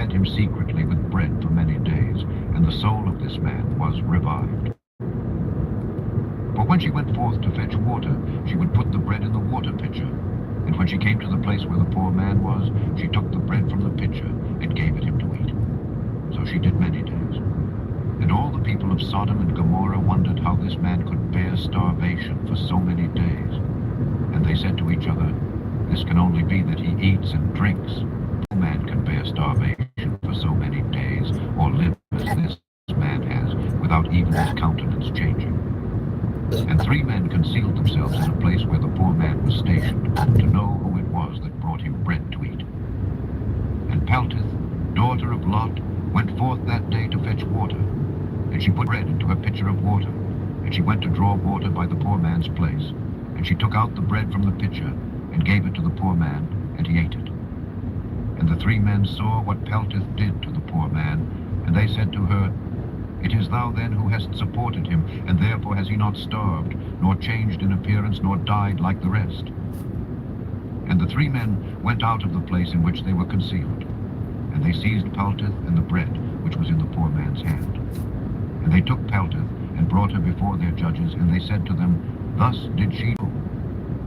fed him secretly with bread for many days, and the soul of this man was revived. For when she went forth to fetch water, she would put the bread in the water pitcher. And when she came to the place where the poor man was, she took the bread from the pitcher and gave it him to eat. So she did many days. And all the people of Sodom and Gomorrah wondered how this man could bear starvation for so many days. And they said to each other, "This can only be that he eats and drinks. No man can bear starvation for so many days, or live as this man has, without even his countenance changing." And 3 men concealed themselves in a place where the poor man was stationed, to know who it was that brought him bread to eat. And Peltith, daughter of Lot, went forth that day to fetch water. And she put bread into a pitcher of water, and she went to draw water by the poor man's place. And she took out the bread from the pitcher, and gave it to the poor man, and he ate it. And the 3 men saw what Peltith did to the poor man, and they said to her, "It is thou then who hast supported him, and therefore has he not starved, nor changed in appearance, nor died like the rest." And the 3 men went out of the place in which they were concealed, and they seized Peltith and the bread which was in the poor man's hand. And they took Peltith and brought her before their judges, and they said to them, "Thus did she do,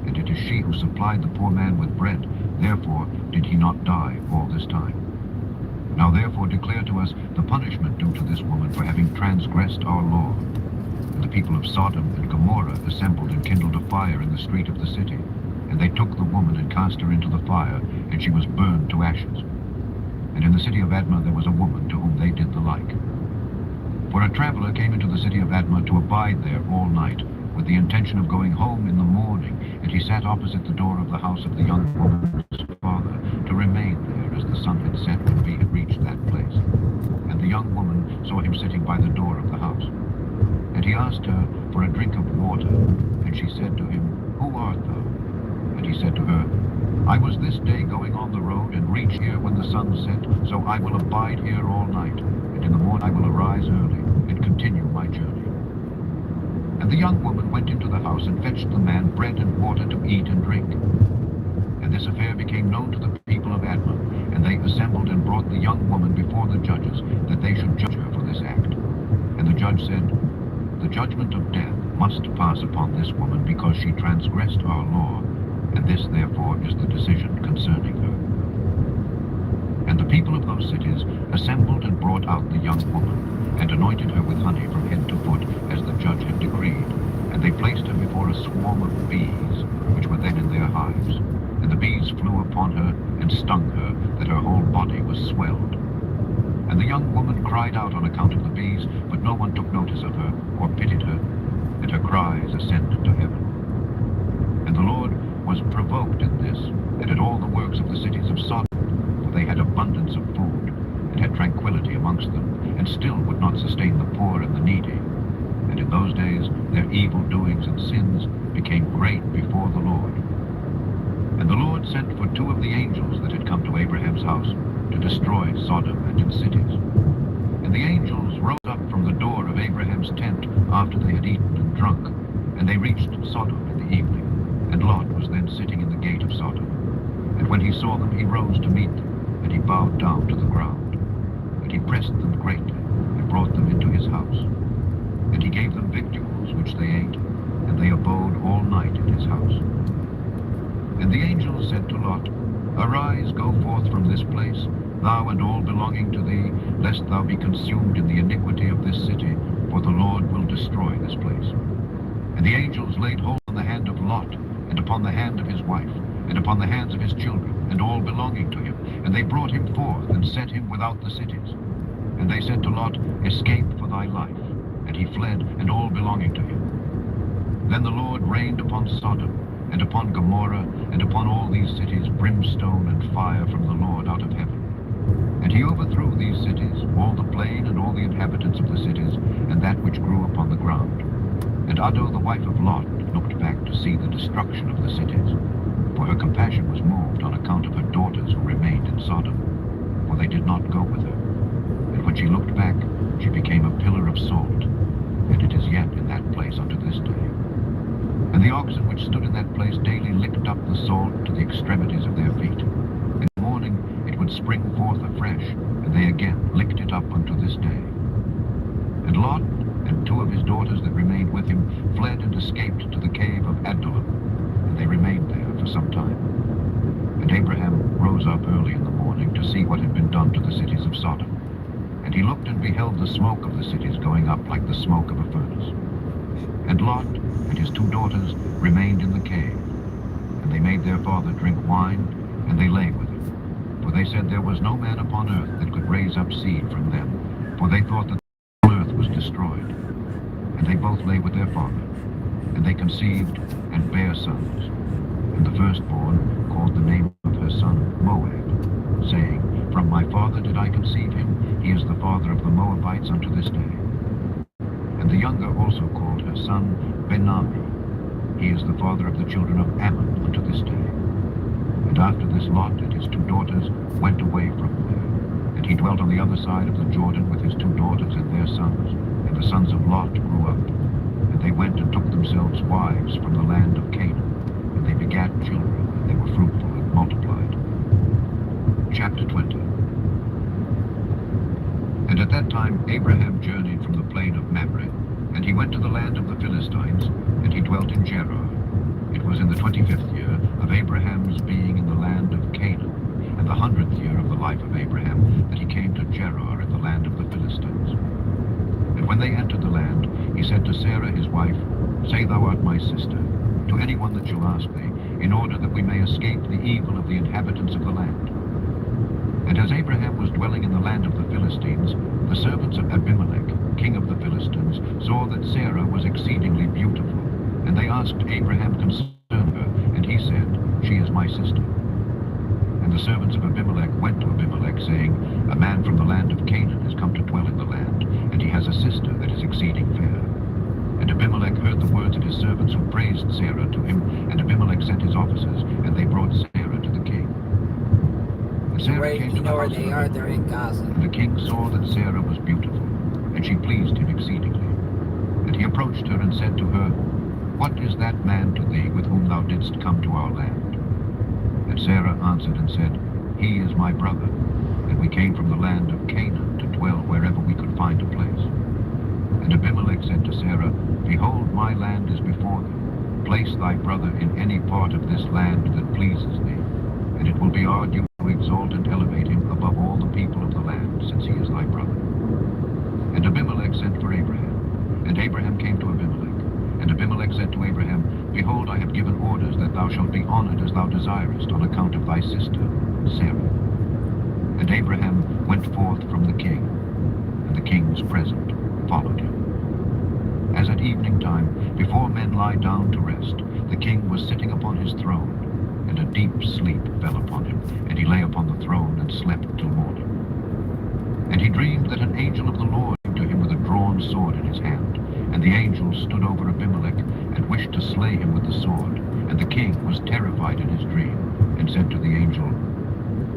and it is she who supplied the poor man with bread, therefore did he not die all this time. Now therefore declare to us the punishment due to this woman for having transgressed our law." And the people of Sodom and Gomorrah assembled and kindled a fire in the street of the city. And they took the woman and cast her into the fire, and she was burned to ashes. And in the city of Admah there was a woman to whom they did the like. For a traveler came into the city of Admah to abide there all night, with the intention of going home in the morning, and he sat opposite the door of the house of the young woman's father, to remain there as the sun had set when he had reached that place. And the young woman saw him sitting by the door of the house. And he asked her for a drink of water, and she said to him, "Who art thou?" And he said to her, "I was this day going on the road, and reached here when the sun set, so I will abide here all night, and in the morning I will arise early, and continue my journey." And the young woman went into the house, and fetched the man bread and water to eat and drink. And this affair became known to the people of Admah, and they assembled and brought the young woman before the judges, that they should judge her for this act. And the judge said, "The judgment of death must pass upon this woman, because she transgressed our law, and this therefore is the decision concerning her." And the people of those cities assembled and brought out the young woman, and anointed her with honey from head to foot, as the judge had decreed. And they placed her before a swarm of bees, which were then in their hives. And the bees flew upon her, and stung her, that her whole body was swelled. And the young woman cried out on account of the bees, but no one took notice of her, or pitied her, and her cries ascended to heaven. And the Lord was provoked in this, and at all the works of the cities of Sodom, for they had abundance of food, and had tranquility amongst them, and still would not sustain the poor and the needy. And in those days their evil doings and sins became great before the Lord. And the Lord sent for 2 of the angels that had come to Abraham's house, to destroy Sodom and its cities. And the angels rose up from the door of Abraham's tent after they had eaten and drunk, and they reached Sodom in the evening. And Lot was then sitting in the gate of Sodom. And when he saw them, he rose to meet them, and he bowed down to the ground. And he pressed them greatly, and brought them into his house. And he gave them victuals, which they ate, and they abode all night in his house. And the angel said to Lot, "Arise, go forth from this place, thou and all belonging to thee, lest thou be consumed in the iniquity of this city, for the Lord will destroy this place." And the angels laid hold on the hand of Lot, and upon the hand of his wife, and upon the hands of his children, and all belonging to him, and they brought him forth, and set him without the cities. And they said to Lot, "Escape for thy life." And he fled, and all belonging to him. Then the Lord rained upon Sodom, and upon Gomorrah, and upon all these cities brimstone and fire from the Lord out of heaven. And he overthrew these cities, all the plain and all the inhabitants of the cities, and that which grew upon the ground. And Ado the wife of Lot looked back to see the destruction of the cities, for her compassion was moved on account of her daughters who remained in Sodom, for they did not go with her. And when she looked back, she became a pillar of salt, and it is yet in that place unto this day. And the oxen which stood in that place daily licked up the salt to the extremities of their feet. In the morning it would and spring forth afresh, and they again licked it up unto this day. And Lot and 2 of his daughters that remained with him fled and escaped to the cave of Adullam, and they remained there for some time. And Abraham rose up early in the morning to see what had been done to the cities of Sodom. And he looked and beheld the smoke of the cities going up like the smoke of a furnace. And Lot and his 2 daughters remained in the cave. And they made their father drink wine, and they lay with him. For they said there was no man upon earth that could raise up seed from them, for they thought that the whole earth was destroyed. And they both lay with their father. And they conceived and bare sons. And the firstborn called the name of her son Moab, saying, From my father did I conceive him, he is the father of the Moabites unto this day. And the younger also called her son Ben-Ammi, he is the father of the children of Ammon unto this day. And after this Lot and his 2 daughters went away from there, and he dwelt on the other side of the Jordan with his 2 daughters and their sons. And the sons of Lot grew up, and they went and took themselves wives from the land of Canaan, and they begat children, and they were fruitful and multiplied. Chapter 20. And at that time Abraham journeyed from the plain of Mamre, and he went to the land of the Philistines, and he dwelt in Gerar. It was in the 25th year of Abraham's being in the land of Canaan, and the 100th year of the life of Abraham, that he came to Gerar in the land of the Philistines. And when they entered the land, he said to Sarah his wife, Say thou art my sister, to anyone that shall ask thee, in order that we may escape the evil of the inhabitants of the land. And as Abraham was dwelling in the land of the Philistines, the servants of Abimelech, king of the Philistines, saw that Sarah was exceedingly beautiful. And they asked Abraham concerning her, and he said, She is my sister. And the servants of Abimelech went to Abimelech, saying, A man from the land of Canaan is come to dwell in the land, and he has a sister that is exceeding fair. And Abimelech heard the words of his servants who praised Sarah to him, and Abimelech sent his officers, and they brought Sarah to the king. And Sarah came to the house of Abimelech, they're in Gaza. and the king saw that Sarah was beautiful, and she pleased him exceedingly. And he approached her and said to her, What is that man to thee with whom thou didst come to our land? And Sarah answered and said, He is my brother, and we came from the land of Canaan to dwell wherever we could find a place. And Abimelech said to Sarah, Behold, my land is before thee. Place thy brother in any part of this land that pleases thee, and it will be our duty to exalt and elevate him above all the people of the land, since he is thy brother. And Abimelech sent for Abraham, and Abraham came to Abimelech. And Abimelech said to Abraham, Behold, I have given orders that thou shalt be honored as thou desirest on account of thy sister, Sarah. And Abraham went forth from the king, and the king's present followed him. As at evening time, before men lie down to rest, the king was sitting upon his throne, and a deep sleep fell upon him, and he lay upon the throne and slept till morning. And he dreamed that an angel of the Lord came to him with a drawn sword in his hand, and the angel stood over Abimelech, and wished to slay him with the sword. And the king was terrified in his dream, and said to the angel,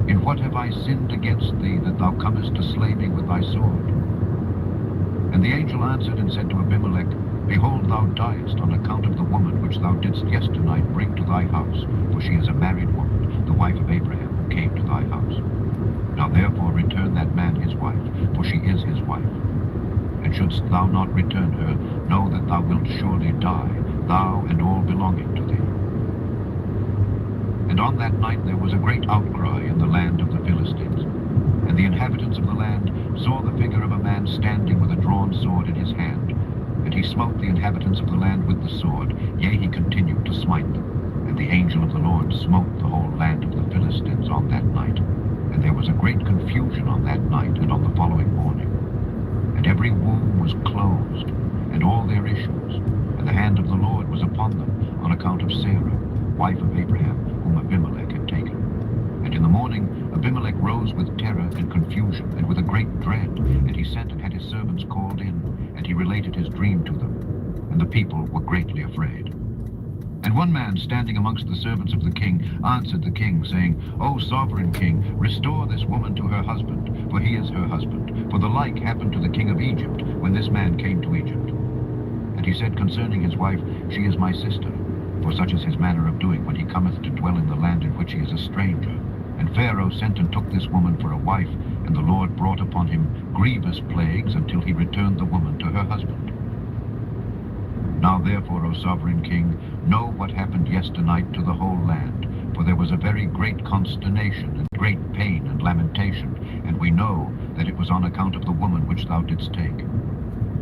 In what have I sinned against thee, that thou comest to slay me with thy sword? And the angel answered and said to Abimelech, Behold, thou diest on account of the woman which thou didst yesternight bring to thy house, for she is a married woman, the wife of Abraham, who came to thy house. Now therefore return that man his wife, for she is his wife. And shouldst thou not return her, know that thou wilt surely die, thou and all belonging to thee. And on that night there was a great outcry in the land of the Philistines. And the inhabitants of the land saw the figure of a man standing with a drawn sword in his hand. And he smote the inhabitants of the land with the sword, yea, he continued to smite them. And the angel of the Lord smote the whole land of the Philistines on that night. And there was a great confusion on that night and on the following morning. And every womb was closed, and all their issues, and the hand of the Lord was upon them on account of Sarah, wife of Abraham, whom Abimelech had taken. And in the morning Abimelech rose with terror and confusion, and with a great dread, and he sent and had his servants called in, and he related his dream to them, and the people were greatly afraid. And one man standing amongst the servants of the king answered the king, saying, O sovereign king, restore this woman to her husband, for he is her husband. For the like happened to the king of Egypt, when this man came to Egypt. And he said concerning his wife, She is my sister, for such is his manner of doing when he cometh to dwell in the land in which he is a stranger, And Pharaoh sent and took this woman for a wife, and the Lord brought upon him grievous plagues until he returned the woman to her husband. Now therefore, O sovereign king, know what happened yesternight to the whole land, for there was a very great consternation and great pain and lamentation, and we know that it was on account of the woman which thou didst take.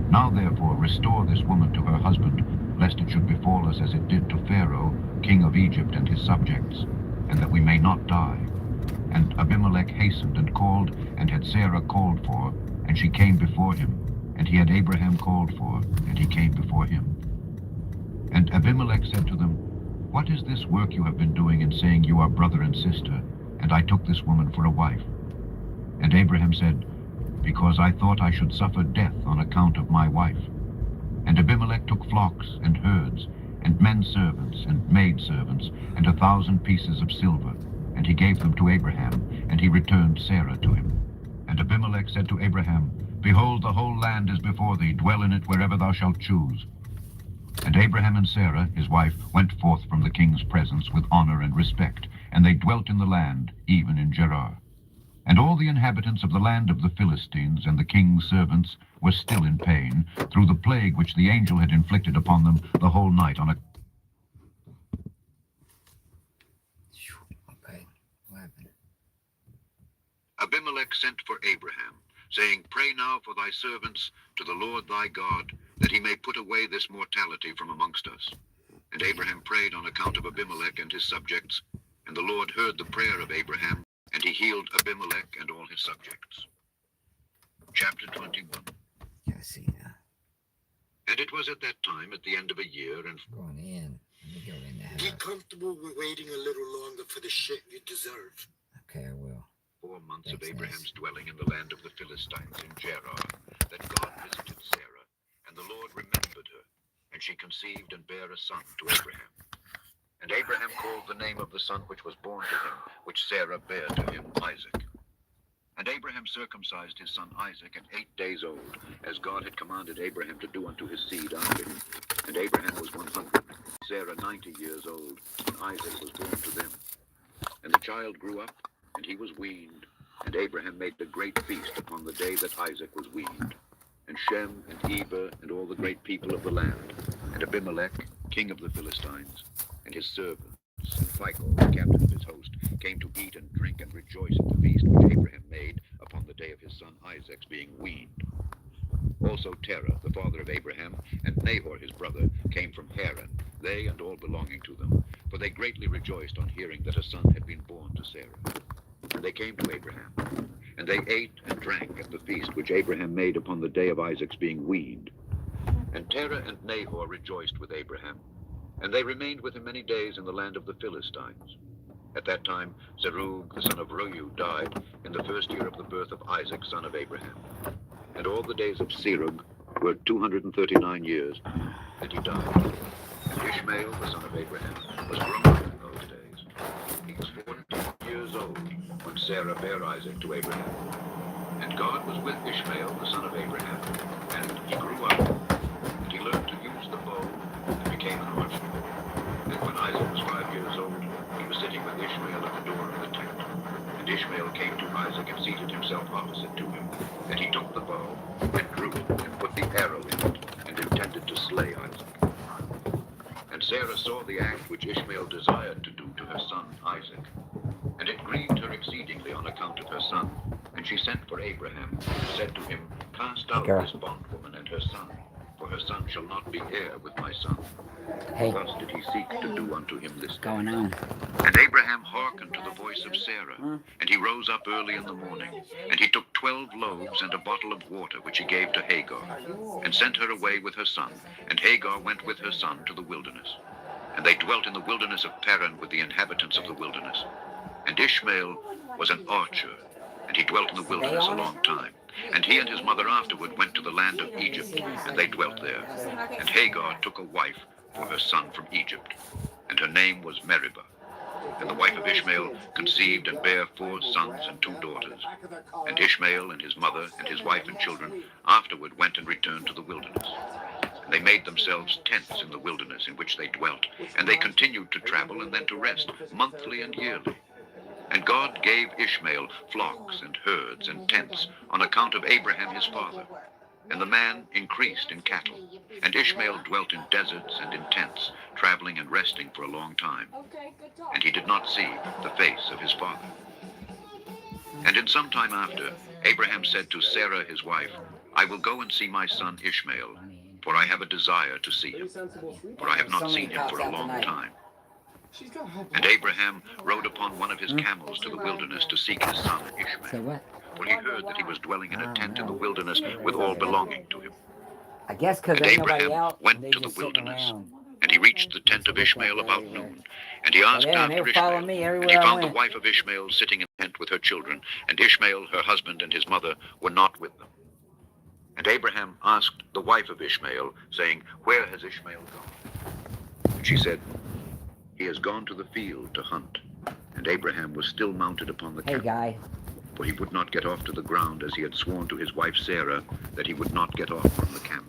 Now therefore restore this woman to her husband, lest it should befall us as it did to Pharaoh, king of Egypt, and his subjects, and that we may not die. And Abimelech hastened and called, and had Sarah called for, and she came before him. And he had Abraham called for, and he came before him. And Abimelech said to them, What is this work you have been doing in saying you are brother and sister, and I took this woman for a wife? And Abraham said, Because I thought I should suffer death on account of my wife. And Abimelech took flocks and herds, and men servants and maid servants, and 1,000 pieces of silver, and he gave them to Abraham, and he returned Sarah to him. And Abimelech said to Abraham, Behold, the whole land is before thee, dwell in it wherever thou shalt choose. And Abraham and Sarah, his wife, went forth from the king's presence with honor and respect, and they dwelt in the land, even in Gerar. And all the inhabitants of the land of the Philistines and the king's servants were still in pain, through the plague which the angel had inflicted upon them the whole night on a... Okay, what happened? Abimelech sent for Abraham, saying, Pray now for thy servants to the Lord thy God, that he may put away this mortality from amongst us. And Abraham prayed on account of Abimelech and his subjects, and the Lord heard the prayer of Abraham, and he healed Abimelech and all his subjects. Chapter 21. Yeah, I see now. And it was at that time, at the end of a year, and Going in. Let me go in the Be house. comfortable with waiting a little longer for the shit you deserve. Okay, I will. 4 months of Thanks, Abraham's Ness. dwelling in the land of the Philistines in Gerar, that God visited Sarah, and the Lord remembered her, and she conceived and bare a son to Abraham. And Abraham called the name of the son which was born to him, which Sarah bare to him, Isaac. And Abraham circumcised his son Isaac at 8 days old, as God had commanded Abraham to do unto his seed after him. And Abraham was 100, Sarah 90 years old, and Isaac was born to them. And the child grew up, and he was weaned, and Abraham made a great feast upon the day that Isaac was weaned. And Shem and Eber and all the great people of the land, and Abimelech, king of the Philistines, and his servants, and Phicol, the captain of his host, came to eat and drink and rejoice at the feast which Abraham made upon the day of his son Isaac's being weaned. Also Terah, the father of Abraham, and Nahor his brother, came from Haran, they and all belonging to them, for they greatly rejoiced on hearing that a son had been born to Sarah. And they came to Abraham, and they ate and drank at the feast which Abraham made upon the day of Isaac's being weaned. And Terah and Nahor rejoiced with Abraham, and they remained with him many days in the land of the Philistines. At that time Serug, the son of Reu, died in the first year of the birth of Isaac, son of Abraham. And all the days of Serug were 239 years, and he died. And Ishmael, the son of Abraham, was grown up in those days. He was 14 years old when Sarah bare Isaac to Abraham. And God was with Ishmael, the son of Abraham, and he grew up, and he learned to use the bow, and became an archer. And when Isaac was 5 years old, he was sitting with Ishmael at the door of the tent. And Ishmael came to Isaac and seated himself opposite to him. And he took the bow, and drew it, and put the arrow in it, and intended to slay Isaac. And Sarah saw the act which Ishmael desired to do to her son Isaac. And it grieved her exceedingly on account of her son. And she sent for Abraham, and said to him, Cast out this bondwoman and her son, for her son shall not be heir with my son. Hey, Thus did he seek to do unto him this what's day. going on? And Abraham hearkened to the voice of Sarah. And he rose up early in the morning, and he took 12 loaves and a bottle of water, which he gave to Hagar, and sent her away with her son. And Hagar went with her son to the wilderness. And they dwelt in the wilderness of Paran with the inhabitants of the wilderness. And Ishmael was an archer, and he dwelt in the wilderness a long time. And he and his mother afterward went to the land of Egypt, and they dwelt there. And Hagar took a wife for her son from Egypt, and her name was Meribah. And the wife of Ishmael conceived and bare 4 sons and 2 daughters. And Ishmael and his mother and his wife and children afterward went and returned to the wilderness. And they made themselves tents in the wilderness in which they dwelt, and they continued to travel and then to rest monthly and yearly. And God gave Ishmael flocks and herds and tents on account of Abraham his father. And the man increased in cattle. And Ishmael dwelt in deserts and in tents, traveling and resting for a long time. And he did not see the face of his father. And in some time after, Abraham said to Sarah his wife, I will go and see my son Ishmael, for I have a desire to see him, for I have not seen him for a long time. And Abraham rode upon one of his camels to the wilderness to seek his son Say Ishmael, what? for he heard that he was dwelling in a tent in the wilderness with all belonging to him. I guess because And ain't nobody Abraham out, went they to the just sitting wilderness, around. and he reached the tent of Ishmael about noon. And he asked Yeah, and they after were following Ishmael, me and everywhere he I found the went. wife of Ishmael sitting in the tent with her children, and Ishmael, her husband, and his mother were not with them. And Abraham asked the wife of Ishmael, saying, Where has Ishmael gone? And she said, He has gone to the field to hunt. And Abraham was still mounted upon the Hey, camel, guy. for he would not get off to the ground, as he had sworn to his wife Sarah that he would not get off from the camel.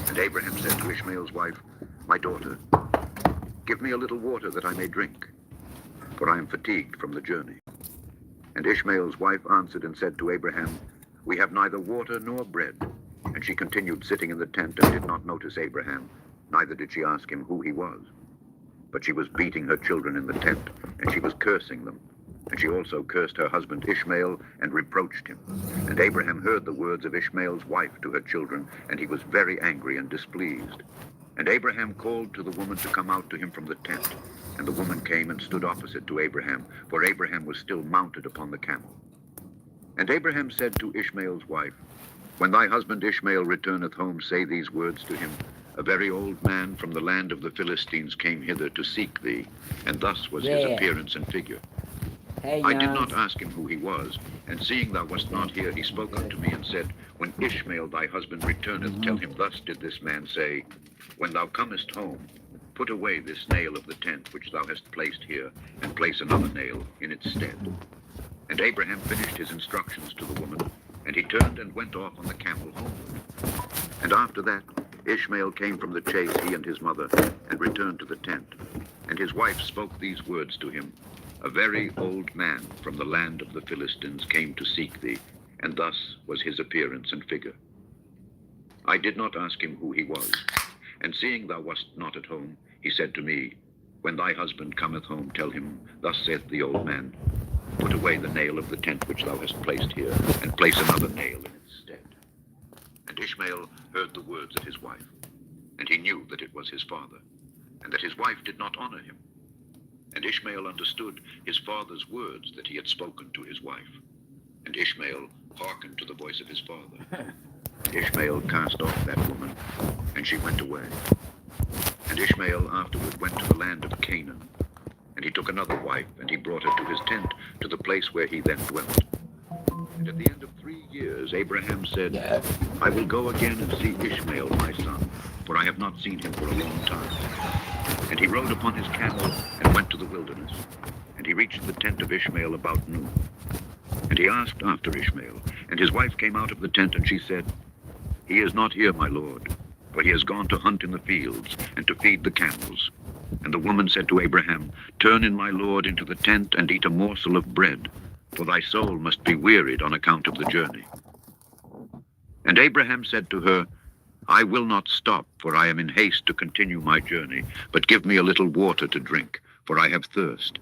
And Abraham said to Ishmael's wife, My daughter, give me a little water that I may drink, for I am fatigued from the journey. And Ishmael's wife answered and said to Abraham, We have neither water nor bread. And she continued sitting in the tent and did not notice Abraham, neither did she ask him who he was. But she was beating her children in the tent, and she was cursing them. And she also cursed her husband Ishmael and reproached him. And Abraham heard the words of Ishmael's wife to her children, and he was very angry and displeased. And Abraham called to the woman to come out to him from the tent. And the woman came and stood opposite to Abraham, for Abraham was still mounted upon the camel. And Abraham said to Ishmael's wife, When thy husband Ishmael returneth home, say these words to him, A very old man from the land of the Philistines came hither to seek thee, and thus was his Yeah. appearance and figure. Hey, I did young. not ask him who he was, and seeing thou wast not here, he spoke unto me and said, When Ishmael thy husband returneth, tell him, Thus did this man say, When thou comest home, put away this nail of the tent which thou hast placed here, and place another nail in its stead. And Abraham finished his instructions to the woman, and he turned and went off on the camel homeward. And after that, Ishmael came from the chase, he and his mother, and returned to the tent. And his wife spoke these words to him, A very old man from the land of the Philistines came to seek thee, and thus was his appearance and figure. I did not ask him who he was, and seeing thou wast not at home, he said to me, When thy husband cometh home, tell him, Thus saith the old man, Put away the nail of the tent which thou hast placed here, and place another nail in its stead. And Ishmael heard the words of his wife, and he knew that it was his father, and that his wife did not honor him. And Ishmael understood his father's words that he had spoken to his wife. And Ishmael hearkened to the voice of his father. Ishmael cast off that woman, and she went away. And Ishmael afterward went to the land of Canaan. And he took another wife, and he brought her to his tent, to the place where he then dwelt. And at the end of 3 years, Abraham said, I will go again and see Ishmael my son, for I have not seen him for a long time. And he rode upon his camel and went to the wilderness. And he reached the tent of Ishmael about noon. And he asked after Ishmael. And his wife came out of the tent, and she said, He is not here, my lord, for he has gone to hunt in the fields and to feed the camels. And the woman said to Abraham, Turn in my lord into the tent and eat a morsel of bread, for thy soul must be wearied on account of the journey. And Abraham said to her, I will not stop, for I am in haste to continue my journey, but give me a little water to drink, for I have thirst.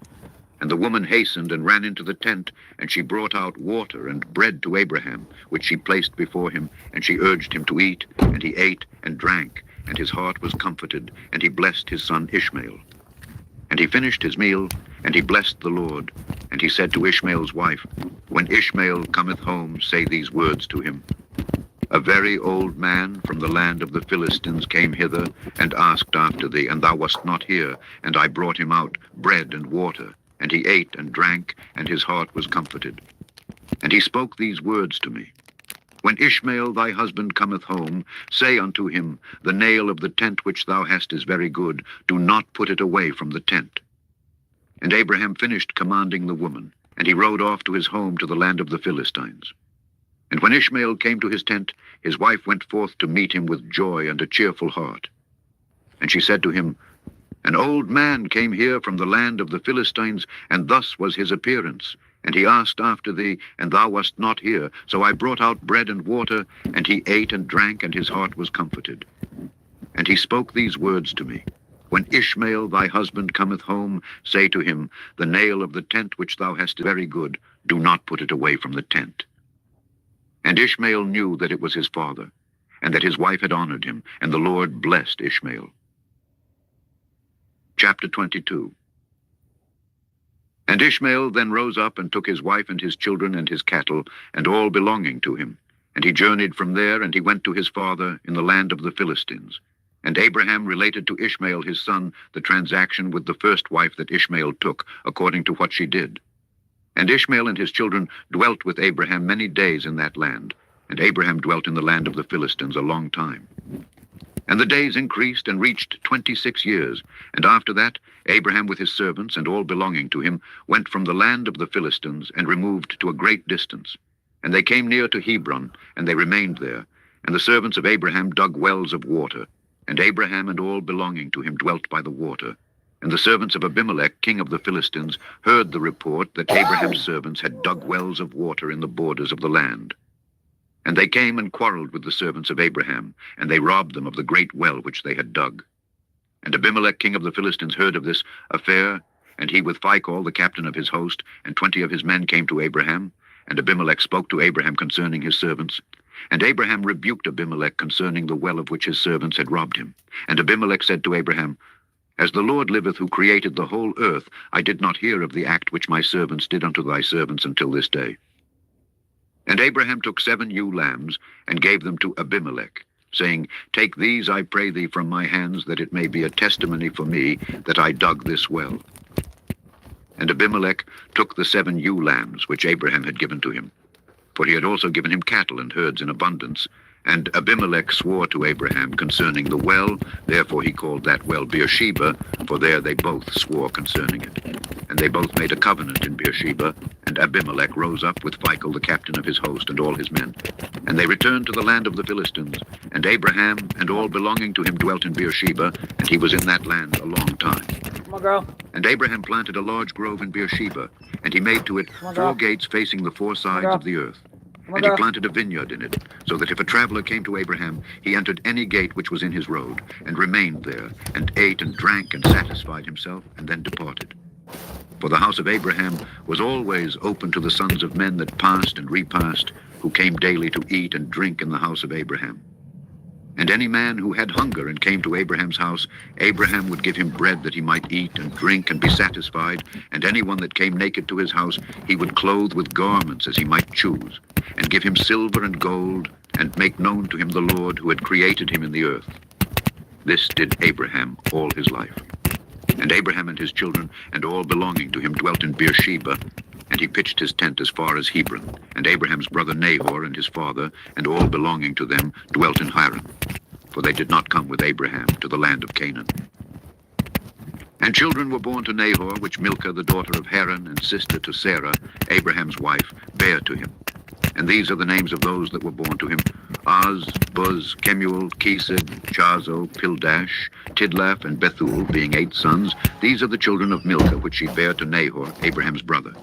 And the woman hastened and ran into the tent, and she brought out water and bread to Abraham, which she placed before him, and she urged him to eat, and he ate and drank, and his heart was comforted, and he blessed his son Ishmael. And he finished his meal, and he blessed the Lord, and he said to Ishmael's wife, When Ishmael cometh home, say these words to him, A very old man from the land of the Philistines came hither, and asked after thee, and thou wast not here, and I brought him out bread and water, and he ate and drank, and his heart was comforted. And he spoke these words to me, When Ishmael thy husband cometh home, say unto him, The nail of the tent which thou hast is very good, do not put it away from the tent. And Abraham finished commanding the woman, and he rode off to his home to the land of the Philistines. And when Ishmael came to his tent, his wife went forth to meet him with joy and a cheerful heart. And she said to him, An old man came here from the land of the Philistines, and thus was his appearance. And he asked after thee, and thou wast not here. So I brought out bread and water, and he ate and drank, and his heart was comforted. And he spoke these words to me. When Ishmael thy husband cometh home, say to him, the nail of the tent which thou hast is very good, do not put it away from the tent. And Ishmael knew that it was his father, and that his wife had honored him, and the Lord blessed Ishmael. Chapter 22. And Ishmael then rose up and took his wife and his children and his cattle, and all belonging to him. And he journeyed from there, and he went to his father in the land of the Philistines. And Abraham related to Ishmael his son the transaction with the first wife that Ishmael took, according to what she did. And Ishmael and his children dwelt with Abraham many days in that land, and Abraham dwelt in the land of the Philistines a long time. And the days increased and reached 26 years, and after that Abraham with his servants and all belonging to him went from the land of the Philistines and removed to a great distance. And they came near to Hebron, and they remained there, and the servants of Abraham dug wells of water. And Abraham and all belonging to him dwelt by the water. And the servants of Abimelech, king of the Philistines, heard the report that Abraham's servants had dug wells of water in the borders of the land. And they came and quarreled with the servants of Abraham, and they robbed them of the great well which they had dug. And Abimelech, king of the Philistines, heard of this affair, and he with Phicol, the captain of his host, and 20 of his men came to Abraham. And Abimelech spoke to Abraham concerning his servants. And Abraham rebuked Abimelech concerning the well of which his servants had robbed him. And Abimelech said to Abraham, As the Lord liveth, who created the whole earth, I did not hear of the act which my servants did unto thy servants until this day. And Abraham took 7 ewe lambs, and gave them to Abimelech, saying, Take these, I pray thee, from my hands, that it may be a testimony for me that I dug this well. And Abimelech took the 7 ewe lambs which Abraham had given to him, for he had also given him cattle and herds in abundance. And Abimelech swore to Abraham concerning the well, therefore he called that well Beersheba, for there they both swore concerning it. And they both made a covenant in Beersheba, and Abimelech rose up with Phicol the captain of his host and all his men. And they returned to the land of the Philistines, and Abraham and all belonging to him dwelt in Beersheba, and he was in that land a long time. Come on, girl. And Abraham planted a large grove in Beersheba, and he made to it 4 gates facing the 4 sides of the earth. And he planted a vineyard in it, so that if a traveler came to Abraham, he entered any gate which was in his road, and remained there, and ate and drank and satisfied himself, and then departed. For the house of Abraham was always open to the sons of men that passed and repassed, who came daily to eat and drink in the house of Abraham. And any man who had hunger and came to Abraham's house, Abraham would give him bread that he might eat and drink and be satisfied. And anyone that came naked to his house, he would clothe with garments as he might choose, and give him silver and gold, and make known to him the Lord who had created him in the earth. This did Abraham all his life. And Abraham and his children and all belonging to him dwelt in Beersheba, and he pitched his tent as far as Hebron. And Abraham's brother Nahor and his father, and all belonging to them, dwelt in Haran, for they did not come with Abraham to the land of Canaan. And children were born to Nahor, which Milcah the daughter of Haran and sister to Sarah, Abraham's wife, bare to him. And these are the names of those that were born to him: Uz, Buz, Kemuel, Kesed, Chazo, Pildash, Tidlaph, and Bethuel, being 8 sons. These are the children of Milcah, which she bare to Nahor, Abraham's brother.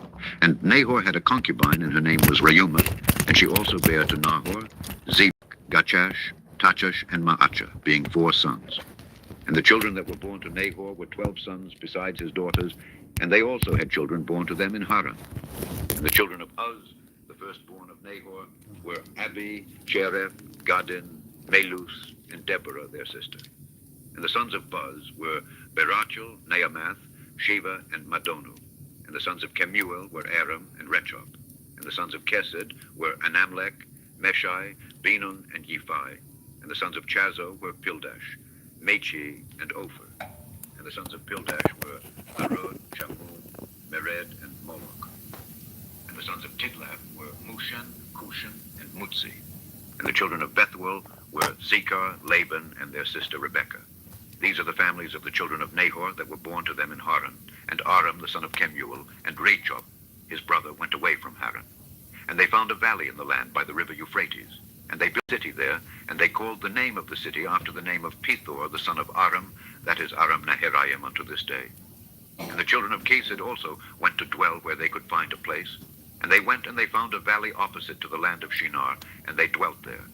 And Nahor had a concubine, and her name was Reumah, and she also bare to Nahor, Zebach, Gachash, Tachash, and Maachah, being 4 sons. And the children that were born to Nahor were 12 sons, besides his daughters, and they also had children born to them in Haran. And the children of Uz, the firstborn of Nahor, were Abi, Chereth, Gadin, Melus, and Deborah, their sister. And the sons of Buz were Berachel, Naamath, Sheva, and Madonu. And the sons of Kemuel were Aram and Rechob. And the sons of Kesed were Anamlech, Meshai, Benun, and Yiphi. And the sons of Chazo were Pildash, Mechi, and Ophir. And the sons of Pildash were Arod, Shaphum, Mered, and Moloch. And the sons of Tidlaph were Mushan, Cushan, and Mutzi. And the children of Bethuel were Zechar, Laban, and their sister Rebekah. These are the families of the children of Nahor that were born to them in Haran. And Aram, the son of Kemuel, and Rechob, his brother, went away from Haran. And they found a valley in the land by the river Euphrates. And they built a city there, and they called the name of the city after the name of Pethor, the son of Aram, that is Aram Naharaim unto this day. And the children of Kesed also went to dwell where they could find a place. And they went and they found a valley opposite to the land of Shinar, and they dwelt there.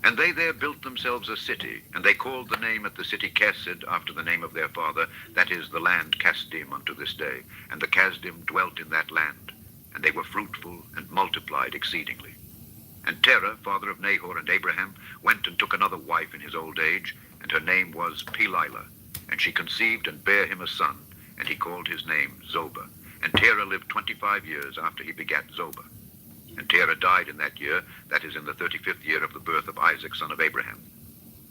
And they there built themselves a city, and they called the name of the city Kesed, after the name of their father, that is the land Kasdim unto this day. And the Kasdim dwelt in that land, and they were fruitful and multiplied exceedingly. And Terah, father of Nahor and Abraham, went and took another wife in his old age, and her name was Pelilah. And she conceived and bare him a son, and he called his name Zoba. And Terah lived 25 years after he begat Zoba. And Terah died in that year, that is in the 35th year of the birth of Isaac, son of Abraham.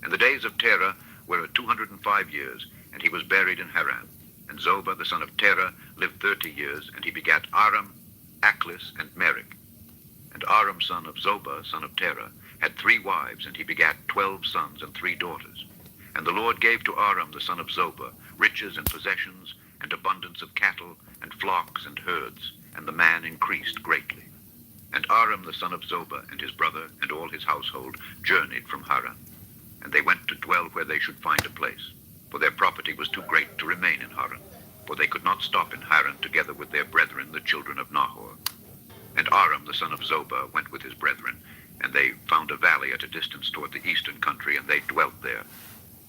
And the days of Terah were 205 years, and he was buried in Haran. And Zoba, the son of Terah, lived 30 years, and he begat Aram, Achlis, and Merek. And Aram, son of Zoba, son of Terah, had 3 wives, and he begat 12 sons and 3 daughters. And the Lord gave to Aram, the son of Zoba, riches and possessions, and abundance of cattle, and flocks and herds, and the man increased greatly. And Aram, the son of Zoba, and his brother, and all his household, journeyed from Haran. And they went to dwell where they should find a place, for their property was too great to remain in Haran, for they could not stop in Haran together with their brethren, the children of Nahor. And Aram, the son of Zoba, went with his brethren, and they found a valley at a distance toward the eastern country, and they dwelt there.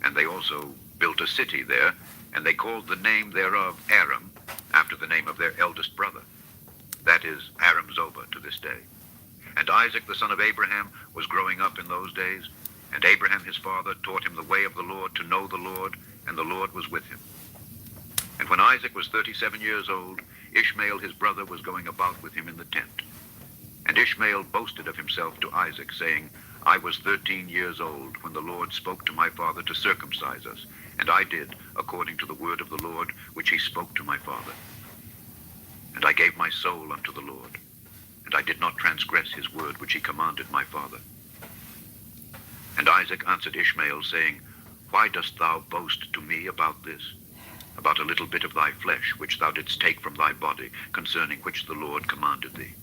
And they also built a city there, and they called the name thereof Aram, after the name of their eldest brother. That is Aram Zoba to this day. And Isaac, the son of Abraham, was growing up in those days, and Abraham his father taught him the way of the Lord to know the Lord, and the Lord was with him. And when Isaac was 37 years old, Ishmael his brother was going about with him in the tent. And Ishmael boasted of himself to Isaac, saying, I was 13 years old when the Lord spoke to my father to circumcise us, and I did, according to the word of the Lord, which he spoke to my father. And I gave my soul unto the Lord, and I did not transgress his word which he commanded my father. And Isaac answered Ishmael, saying, Why dost thou boast to me about this? About a little bit of thy flesh, which thou didst take from thy body, concerning which the Lord commanded thee.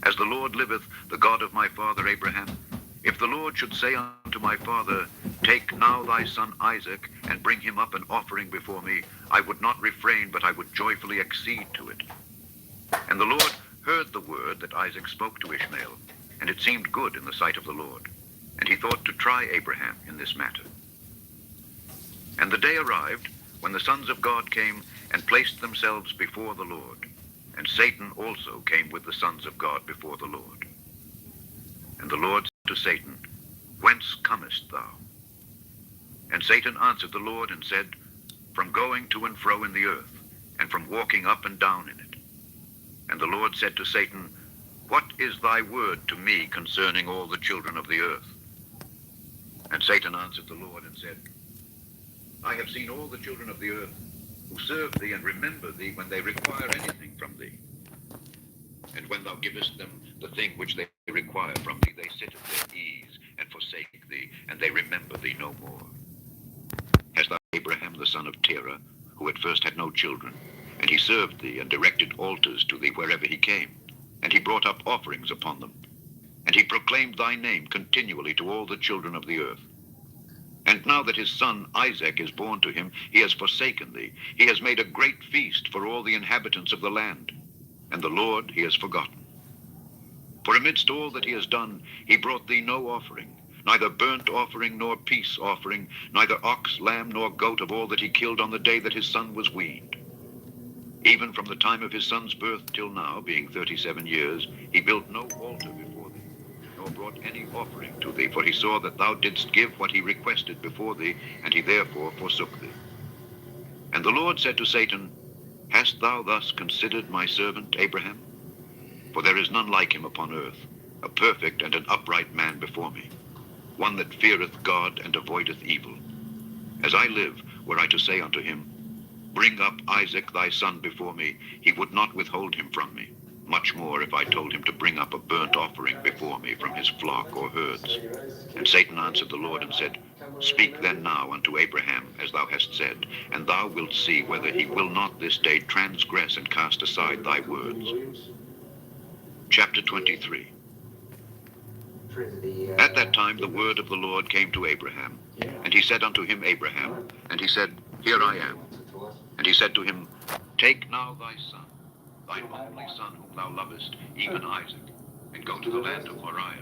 As the Lord liveth, the God of my father Abraham, if the Lord should say unto my father, Take now thy son Isaac, and bring him up an offering before me, I would not refrain, but I would joyfully accede to it. And the Lord heard the word that Isaac spoke to Ishmael, and it seemed good in the sight of the Lord. And he thought to try Abraham in this matter. And the day arrived, when the sons of God came and placed themselves before the Lord. And Satan also came with the sons of God before the Lord. And the Lord said to Satan, Whence comest thou? And Satan answered the Lord and said, From going to and fro in the earth, and from walking up and down in it. And the Lord said to Satan, What is thy word to me concerning all the children of the earth? And Satan answered the Lord and said, I have seen all the children of the earth who serve thee and remember thee when they require anything from thee. And when thou givest them the thing which they require from thee, they sit at their ease and forsake thee, and they remember thee no more. Hast thou Abraham the son of Terah, who at first had no children, and he served thee and directed altars to thee wherever he came, and he brought up offerings upon them, and he proclaimed thy name continually to all the children of the earth. And now that his son Isaac is born to him, he has forsaken thee. He has made a great feast for all the inhabitants of the land, and the Lord he has forgotten. For amidst all that he has done, he brought thee no offering, neither burnt offering nor peace offering, neither ox, lamb, nor goat of all that he killed on the day that his son was weaned. Even from the time of his son's birth till now, being 37 years, he built no altar before thee, nor brought any offering to thee, for he saw that thou didst give what he requested before thee, and he therefore forsook thee. And the Lord said to Satan, Hast thou thus considered my servant Abraham? For there is none like him upon earth, a perfect and an upright man before me, one that feareth God and avoideth evil. As I live, were I to say unto him, Bring up Isaac thy son before me, he would not withhold him from me. Much more if I told him to bring up a burnt offering before me from his flock or herds. And Satan answered the Lord and said, Speak then now unto Abraham, as thou hast said, and thou wilt see whether he will not this day transgress and cast aside thy words. Chapter 23. At that time the word of the Lord came to Abraham, and he said unto him, Abraham, and he said, Here I am. And he said to him, Take now thy son, thine only son whom thou lovest, even Isaac, and go to the land of Moriah.